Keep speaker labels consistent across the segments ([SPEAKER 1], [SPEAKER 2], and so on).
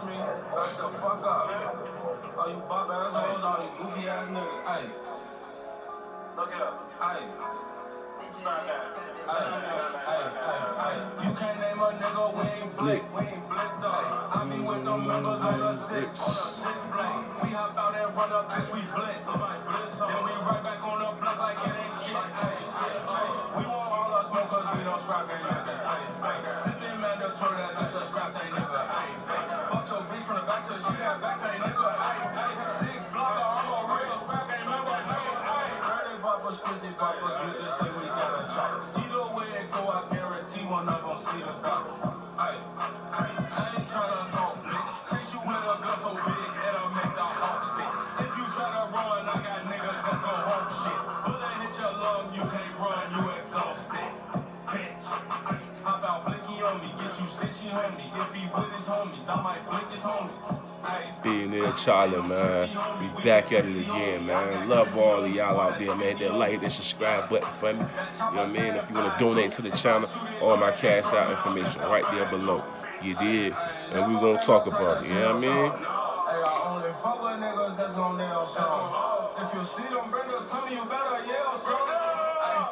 [SPEAKER 1] touch me, back the fuck up. All you bop assholes, all you goofy ass niggas. Ayy. Look it up. Ayy. You can't name a nigga, we ain't blick, we ain't blicked up. I be with them members on the six blade. We hop out and run up, bitch, we blitz. Then we right back on the block like it ain't shit. We want all our smokers, we don't scrap any niggas. Sippin' mandatory, that's just a scrap they nigga. Fuck your bitch from the back to she got back pay nigga. Six blocker, I'm a real scrap ain't nigga. 30 buffers, 50 buffers, you just say we got a chop. Either way it go, I guarantee one of them see the dollar. I ain't tryna talk, bitch. Chase you with a gun so big, it'll make the hawk sick. If you try to run, I got niggas that's gon' hawk shit. Bullet hit your lung, you can't run, you exhausted. Bitch, hop out, blicky on me, get you stitchy on me. If he with his homies, I might blick his homies.
[SPEAKER 2] Billionaire Charlie, man. We back at it again, man. Love all of y'all out there, man. Hit that like, hit that subscribe button for me. You know what I mean? If you want to donate to the channel, all my cash out information right there below. You did, and we gonna talk about it. You know what I mean?
[SPEAKER 1] I only fuck with niggas that's gon' nail some. If you see them bringers coming, you better yell some.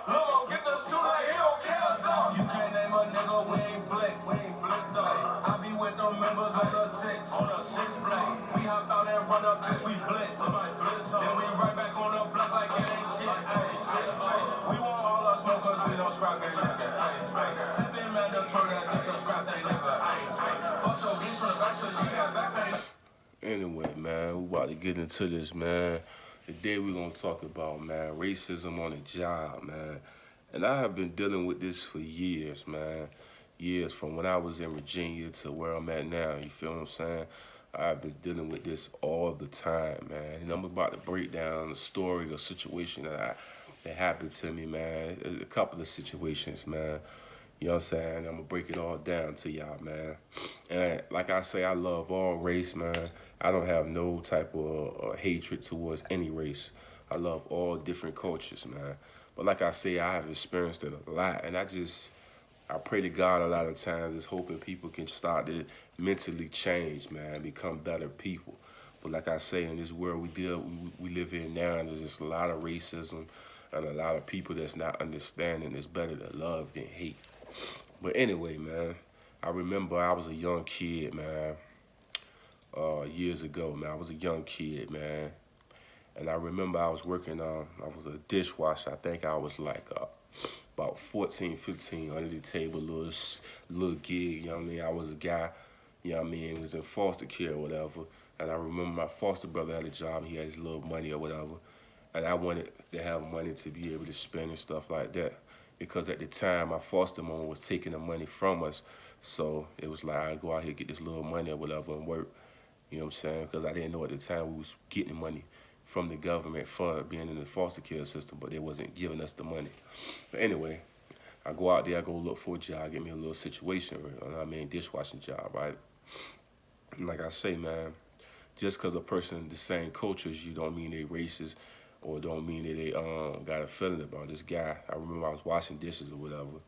[SPEAKER 1] Lil' get the shooter, he don't care some. You can't name a nigga, we ain't blicked up. I be with them members on the six blade. We hop out and run up, bitch, we blitz. Then we right back on the block like it ain't shit. We want all our smokers, we don't scrap any nigga. Sippin' mandatory, that's just a scrap they nigga. Fuck your bitch from the back to she got back pay.
[SPEAKER 2] Anyway, man, we about to get into this, man. Today we're gonna talk about, man, racism on the job, man. And I have been dealing with this for years, man. Years from when I was in Virginia to where I'm at now. You feel what I'm saying? I've been dealing with this all the time, man. And I'm about to break down a story or situation that happened to me, man. A couple of situations, man. You know what I'm saying? I'm gonna break it all down to y'all, man. And like I say, I love all race, man. I don't have no type of hatred towards any race. I love all different cultures, man. But like I say, I have experienced it a lot, and I pray to God a lot of times, just hoping people can start to mentally change, man, become better people. But like I say, in this world we live in now, and there's just a lot of racism and a lot of people that's not understanding it's better to love than hate. But anyway, man, I remember I was a young kid, man, years ago, man. I was a young kid, man. And I remember I was working, I was a dishwasher. I think I was like about 14, 15, under the table, little gig, you know what I mean? I was a guy, you know what I mean, was in foster care or whatever. And I remember my foster brother had a job, he had his little money or whatever. And I wanted to have money to be able to spend and stuff like that. Because at the time, my foster mom was taking the money from us. So it was like, I'd go out here, get this little money or whatever and work. You know what I'm saying? Because I didn't know at the time we was getting money from the government for being in the foster care system, but they wasn't giving us the money. But anyway, I go out there, I go look for a job, get me a little situation, you know what I mean, dishwashing job, right? And like I say, man, just because a person in the same culture as you don't mean they racist or don't mean that they got a feeling about this guy. I remember I was washing dishes or whatever,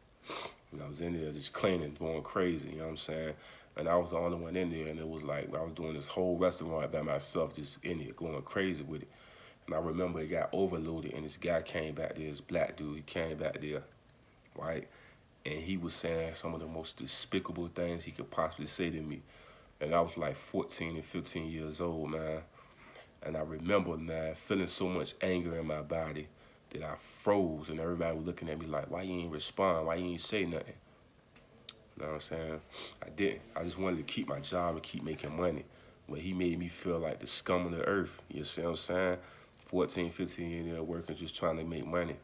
[SPEAKER 2] and I was in there just cleaning, going crazy, you know what I'm saying? And I was the only one in there, and it was like I was doing this whole restaurant by myself, just in there, going crazy with it. And I remember it got overloaded, and this guy came back there, this black dude, he came back there, right? And he was saying some of the most despicable things he could possibly say to me. And I was like 14 and 15 years old, man. And I remember, man, feeling so much anger in my body that I froze, and everybody was looking at me like, why you ain't respond? Why you ain't say nothing? You know what I'm saying? I didn't. I just wanted to keep my job and keep making money. But he made me feel like the scum of the earth. You see what I'm saying? 14, 15 years there working, just trying to make money.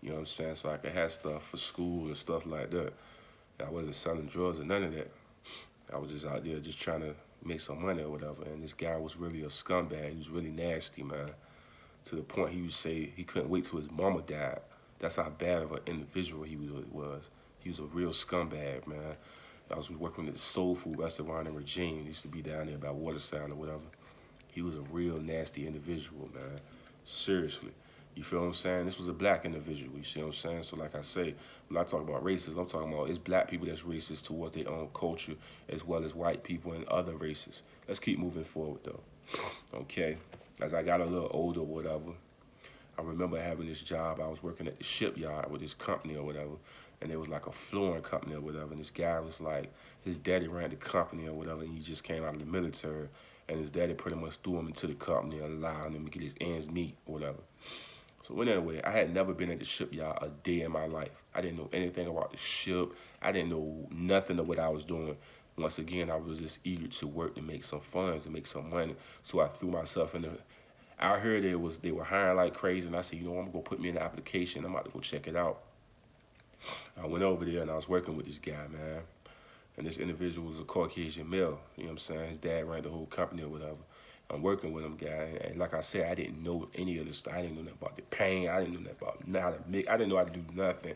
[SPEAKER 2] You know what I'm saying? So I could have stuff for school and stuff like that. And I wasn't selling drugs or none of that. I was just out there just trying to make some money or whatever. And this guy was really a scumbag. He was really nasty, man. To the point he would say he couldn't wait till his mama died. That's how bad of an individual he was. He was a real scumbag, man. I was working at the soul food restaurant in Regina. He used to be down there by Watersound or whatever. He was a real nasty individual, man. Seriously. You feel what I'm saying? This was a black individual. You see what I'm saying? So like I say, when I talk about racism, I'm talking about it's black people that's racist towards their own culture as well as white people and other races. Let's keep moving forward though. Okay. As I got a little older, whatever, I remember having this job. I was working at the shipyard with this company or whatever, and it was like a flooring company or whatever. And this guy was like, his daddy ran the company or whatever, and he just came out of the military, and his daddy pretty much threw him into the company and allowed him to get his ends meet or whatever. So anyway, I had never been at the shipyard a day in my life. I didn't know anything about the ship. I didn't know nothing of what I was doing. Once again, I was just eager to work to make some funds, to make some money. So I threw myself in the. I heard they were hiring like crazy, and I said, you know, I'm gonna go put me in the application. I'm about to go check it out. I went over there and I was working with this guy, man. And this individual was a Caucasian male. You know what I'm saying? His dad ran the whole company or whatever. I'm working with him, guy, and like I said, I didn't know any of this stuff. I didn't know nothing about the pain. I didn't know nothing about how to make. I didn't know how to do nothing.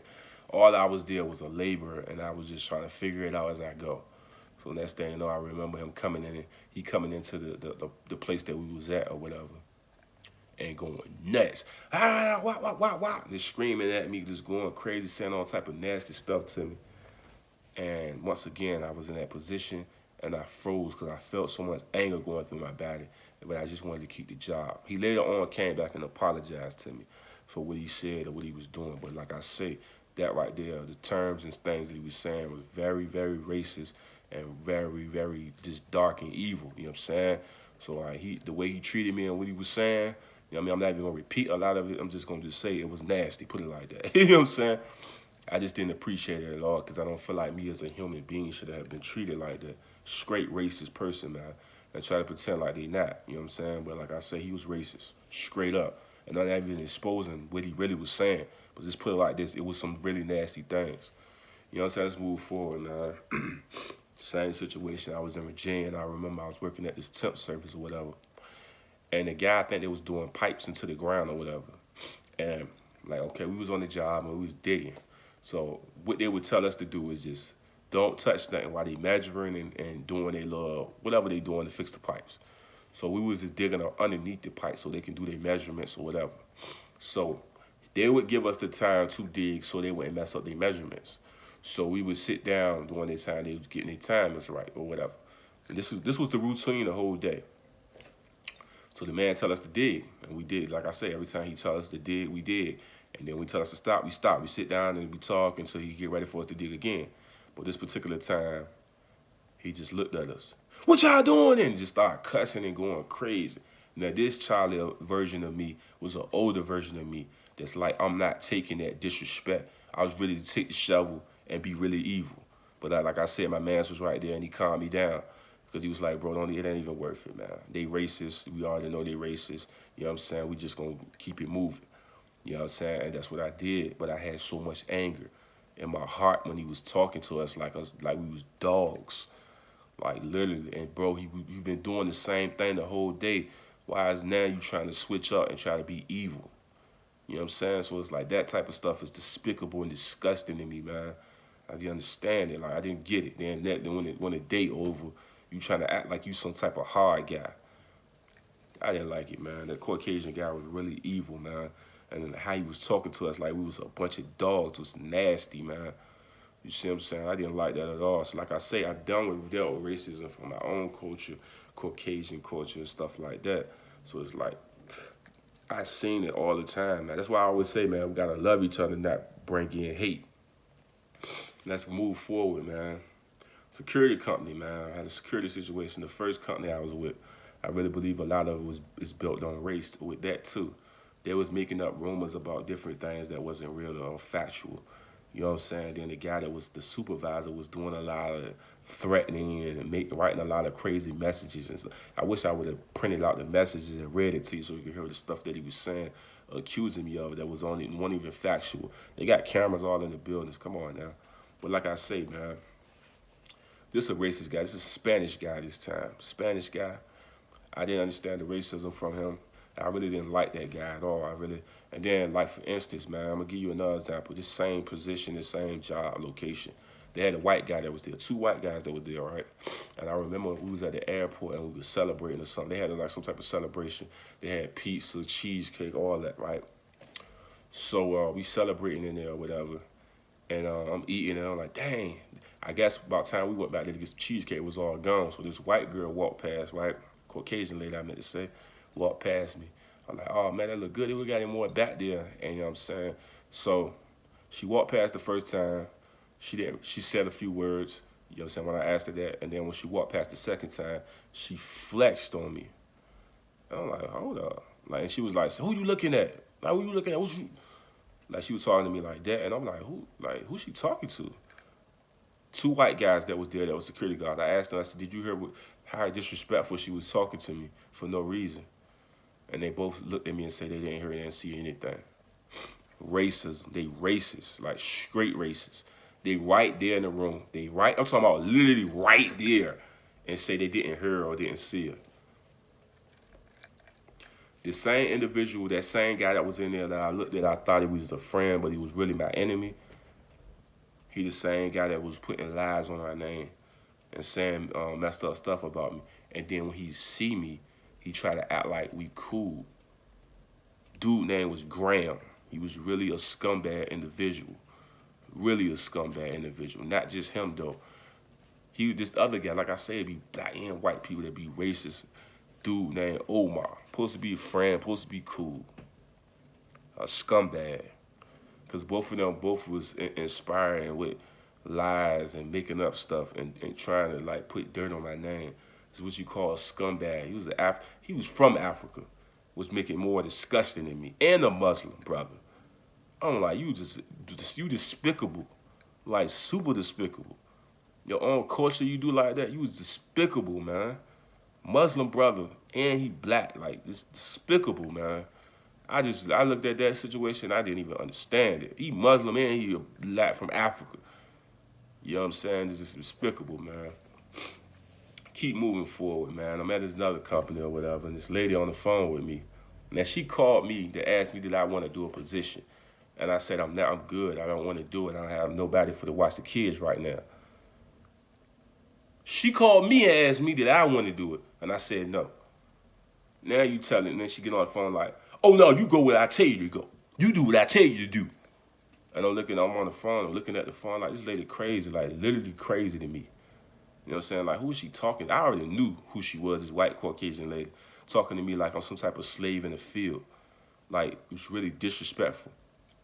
[SPEAKER 2] All I was there was a laborer, and I was just trying to figure it out as I go. So next thing you know, I remember him coming in. He coming into the place that we was at or whatever, and going nuts. Wah. Just screaming at me, just going crazy, saying all type of nasty stuff to me. And once again, I was in that position, and I froze because I felt so much anger going through my body, but I just wanted to keep the job. He later on came back and apologized to me for what he said or what he was doing. But like I say, that right there, the terms and things that he was saying was very, very racist and very, very just dark and evil. You know what I'm saying? So the way he treated me and what he was saying, you know what I mean? I'm not even going to repeat a lot of it. I'm just going to just say it was nasty, put it like that. You know what I'm saying? I just didn't appreciate it at all because I don't feel like me as a human being should have been treated like that straight racist person, man, and try to pretend like they not. You know what I'm saying? But like I say, he was racist, straight up. And I'm not even exposing what he really was saying. But just put it like this, it was some really nasty things. You know what I'm saying? Let's move forward, man. Same situation. I was in Virginia, and I remember I was working at this temp service or whatever. And the guy, I think they was doing pipes into the ground or whatever. And like, okay, we was on the job and we was digging. So what they would tell us to do is just don't touch nothing while they measuring and doing their little, whatever they doing to fix the pipes. So we was just digging underneath the pipe so they can do their measurements or whatever. So they would give us the time to dig so they wouldn't mess up their measurements. So we would sit down during their time, they was getting their timings right or whatever. And this was the routine the whole day. So the man tell us to dig, and we did. Like I say, every time he tell us to dig, we dig. And then when he tell us to stop, we stop. We sit down and we talk until he get ready for us to dig again. But this particular time, he just looked at us. What y'all doing? And just started cussing and going crazy. Now this child version of me was an older version of me that's like, I'm not taking that disrespect. I was ready to take the shovel and be really evil. But like I said, my man was right there and he calmed me down. Because he was like, bro, it ain't even worth it, man. They racist. We already know they racist. You know what I'm saying? We just going to keep it moving. You know what I'm saying? And that's what I did. But I had so much anger in my heart when he was talking to us like we was dogs. Like, literally. And, bro, you've been doing the same thing the whole day. Why is now you trying to switch up and try to be evil? You know what I'm saying? So it's like that type of stuff is despicable and disgusting to me, man. I didn't understand it. Like, I didn't get it. Then when the day over, you trying to act like you some type of hard guy. I didn't like it, man. That Caucasian guy was really evil, man. And then how he was talking to us like we was a bunch of dogs was nasty, man. You see what I'm saying? I didn't like that at all. So like I say, I've dealt with racism from my own culture, Caucasian culture and stuff like that. So it's like, I seen it all the time, man. That's why I always say, man, we gotta love each other, not bring in hate. Let's move forward, man. Security company, man. I had a security situation. The first company I was with, I really believe a lot of it is built on race with that too. They was making up rumors about different things that wasn't real or factual. You know what I'm saying? Then the guy that was the supervisor was doing a lot of threatening and writing a lot of crazy messages and stuff. I wish I would have printed out the messages and read it to you so you could hear the stuff that he was saying, accusing me of that wasn't even factual. They got cameras all in the buildings. Come on now. But like I say, man, this is a racist guy. This is a Spanish guy this time. Spanish guy. I didn't understand the racism from him. I really didn't like that guy at all. And then, like, for instance, man, I'm going to give you another example. This same position, this same job location. They had a white guy that was there, 2 white guys that were there, right? And I remember we was at the airport and we were celebrating or something. They had like some type of celebration. They had pizza, cheesecake, all that, right? So we celebrating in there or whatever. And I'm eating and I'm like, dang. I guess about time we went back there to get some cheesecake, it was all gone. So this white girl walked past, right? Caucasian lady, I meant to say, walked past me. I'm like, oh man, that look good. We got any more back there. And you know what I'm saying? So she walked past the first time. She said a few words, you know what I'm saying, when I asked her that. And then when she walked past the second time, she flexed on me. And I'm like, hold up. Like, and she was like, so who you looking at? Like, who you looking at? Who's you? Like, she was talking to me like that. And I'm like, who's she talking to? Two white guys that was there that was security guards. I asked them, I said, did you hear how disrespectful she was talking to me for no reason? And they both looked at me and said they didn't hear, they didn't see anything. Racism, they racist, like straight racist. They right there in the room. I'm talking about literally right there, and say they didn't hear her or didn't see her. The same individual, that same guy that was in there that I looked at, I thought he was a friend, but he was really my enemy. He the same guy that was putting lies on my name and saying messed up stuff about me. And then when he see me, he tried to act like we cool. Dude name was Graham. He was really a scumbag individual. Really a scumbag individual. Not just him though. This other guy, like I said, be black and white people that be racist. Dude named Omar. Supposed to be a friend, supposed to be cool. A scumbag. Because both of them was inspiring with lies and making up stuff and trying to like put dirt on my name. It's what you call a scumbag. He was from Africa, was making more disgusting than me. And a Muslim brother. I'm like, you despicable. Like super despicable. Your own culture you do like that, you was despicable, man. Muslim brother, and he black, like it's despicable, man. I looked at that situation, I didn't even understand it. He Muslim and he a black from Africa. You know what I'm saying? It's just despicable, man. Keep moving forward, man. I'm at this other company or whatever, and this lady on the phone with me. Now she called me to ask me did I want to do a position. And I said, I'm good. I don't want to do it. I don't have nobody to watch the kids right now. She called me and asked me did I want to do it. And I said no. Now you telling, and then she get on the phone like, oh no, you go where I tell you to go. You do what I tell you to do. And I'm on the phone, I'm looking at the phone like this lady crazy, like literally crazy to me. You know what I'm saying? Like, who is she talking? I already knew who she was, this white Caucasian lady, talking to me like I'm some type of slave in the field. Like, it was really disrespectful.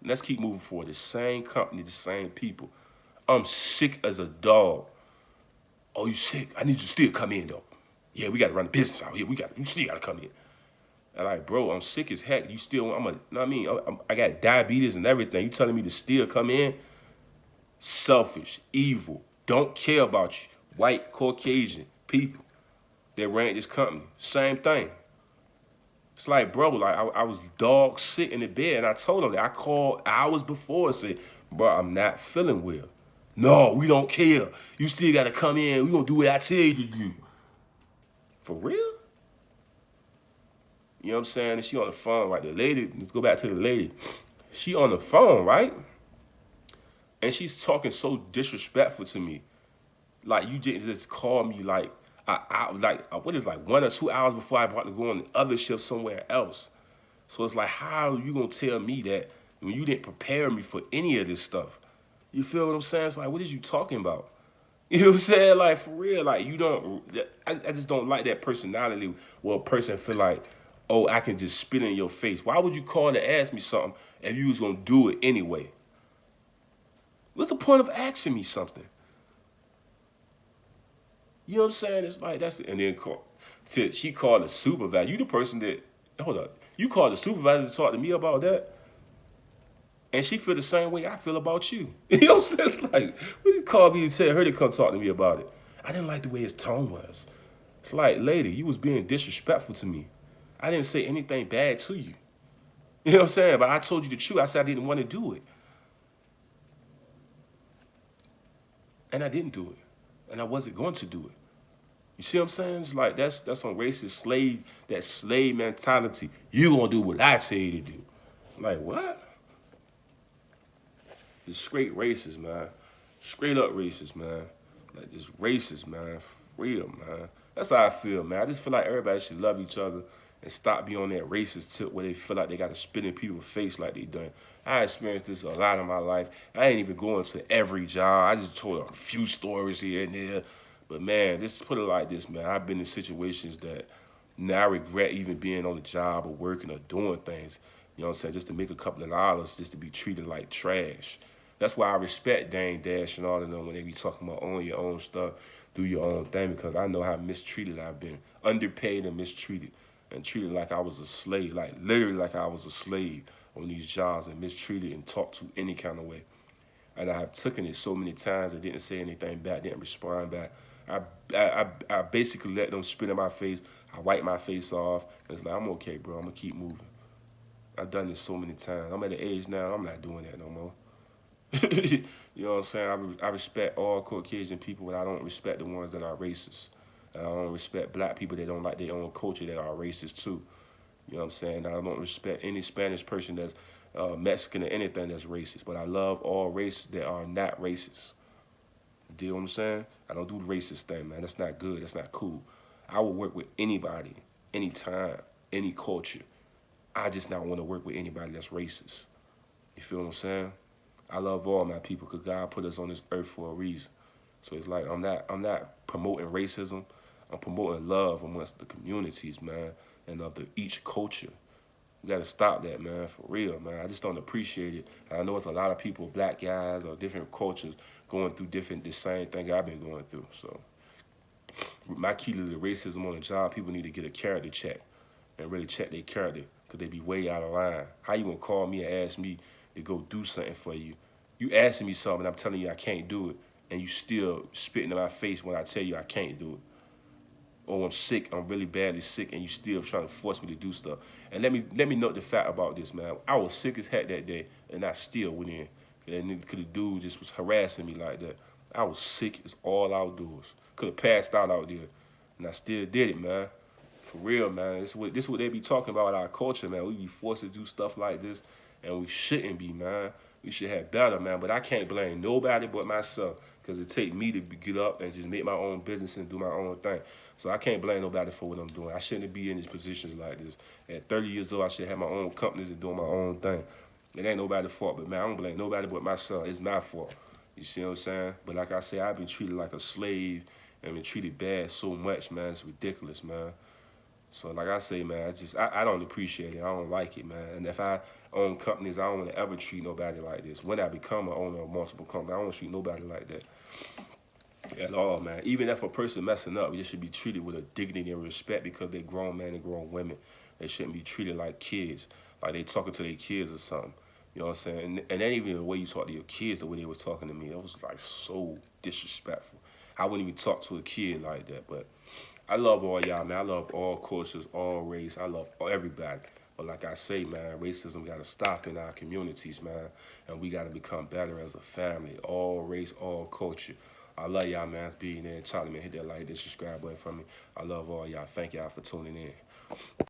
[SPEAKER 2] And let's keep moving forward. The same company, the same people. I'm sick as a dog. Oh, you sick? I need you to still come in, though. Yeah, we got to run the business out here. You still got to come in. And like, bro, I'm sick as heck. You still, you know what I mean? I got diabetes and everything. You telling me to still come in? Selfish, evil, don't care about you. White, Caucasian people that ran this company. Same thing. It's like, bro, like I was dog sick in the bed, and I told him that. I called hours before and said, bro, I'm not feeling well. No, we don't care. You still got to come in. We going to do what I tell you to do. For real? You know what I'm saying? And she on the phone, right? The lady, let's go back to the lady. She on the phone, right? And she's talking so disrespectful to me. Like, you didn't just call me like, what is like 1 or 2 hours before I about to go on the other shift somewhere else. So it's like, how are you going to tell me that when you didn't prepare me for any of this stuff? You feel what I'm saying? It's like, what is you talking about? You know what I'm saying? Like, for real, like, you don't, I just don't like that personality where a person feel like, oh, I can just spit in your face. Why would you call to ask me something if you was going to do it anyway? What's the point of asking me something? You know what I'm saying? It's like, and then she called the supervisor. You the person that, hold up, you called the supervisor to talk to me about that? And she feel the same way I feel about you. You know what I'm saying? It's like, when you call me to tell her to come talk to me about it. I didn't like the way his tone was. It's like, lady, you was being disrespectful to me. I didn't say anything bad to you. You know what I'm saying? But I told you the truth. I said I didn't want to do it. And I didn't do it. And I wasn't going to do it. You see what I'm saying? It's like, that's some racist slave, that slave mentality. You gonna do what I tell you to do. Like, what? It's straight racist, man. Straight up racist, man. Like, it's racist, man. For real, man. That's how I feel, man. I just feel like everybody should love each other and stop being on that racist tip where they feel like they got to spit in people's face like they done. I experienced this a lot in my life. I ain't even going to every job. I just told a few stories here and there. But man, this put it like this, man. I've been in situations that now I regret even being on the job or working or doing things. You know what I'm saying? Just to make a couple of dollars, just to be treated like trash. That's why I respect Dame Dash and all of them when they be talking about own your own stuff, do your own thing, because I know how mistreated I've been, underpaid and mistreated, and treated like I was a slave, like literally like I was a slave on these jobs, and mistreated and talked to any kind of way. And I have taken it so many times. I didn't say anything back, didn't respond back. I basically let them spit in my face. I wipe my face off. And it's like, I'm okay, bro. I'm going to keep moving. I've done this so many times. I'm at the age now, I'm not doing that no more. You know what I'm saying? I respect all Caucasian people, but I don't respect the ones that are racist. And I don't respect black people that don't like their own culture that are racist too. You know what I'm saying? I don't respect any Spanish person that's Mexican or anything that's racist. But I love all races that are not racist. You deal what I'm saying? I don't do the racist thing, man. That's not good. That's not cool. I will work with anybody, anytime, any culture. I just not want to work with anybody that's racist. You feel what I'm saying? I love all my people because God put us on this earth for a reason. So it's like I'm not promoting racism. I'm promoting love amongst the communities, man, and of each culture. We gotta stop that, man, for real, man. I just don't appreciate it. I know it's a lot of people, black guys or different cultures, going through the same thing I've been going through. So my key to the racism on the job, people need to get a character check and really check their character because they be way out of line. How you gonna call me and ask me to go do something for you? You asking me something, I'm telling you I can't do it, and you still spitting in my face when I tell you I can't do it. Or I'm sick, I'm really badly sick, and you still trying to force me to do stuff. And let me note the fact about this, man. I was sick as heck that day, and I still went in. And the dude just was harassing me like that. I was sick as all outdoors. Could have passed out there, and I still did it, man. For real, man. This what they be talking about our culture, man. We be forced to do stuff like this, and we shouldn't be, man. We should have better, man. But I can't blame nobody but myself because it take me to get up and just make my own business and do my own thing. So I can't blame nobody for what I'm doing. I shouldn't be in these positions like this. At 30 years old, I should have my own companies and doing my own thing. It ain't nobody's fault, but man, I don't blame nobody but myself. It's my fault. You see what I'm saying? But like I say, I've been treated like a slave and been treated bad so much, man. It's ridiculous, man. So like I say, man, I don't appreciate it. I don't like it, man. And if I own companies, I don't want to ever treat nobody like this. When I become an owner of multiple companies, I don't want to treat nobody like that at all, man. Even if a person messing up, they should be treated with a dignity and respect because they're grown men and grown women. They shouldn't be treated like kids, like they talking to their kids or something. You know what I'm saying? And then even the way you talk to your kids, the way they was talking to me, it was like so disrespectful. I wouldn't even talk to a kid like that, but I love all y'all, man. I love all cultures, all race. I love everybody. But like I say, man, racism got to stop in our communities, man. And we got to become better as a family. All race, all culture. I love y'all, man. Being there. Charlie, man, hit that like, that subscribe button for me. I love all y'all. Thank y'all for tuning in.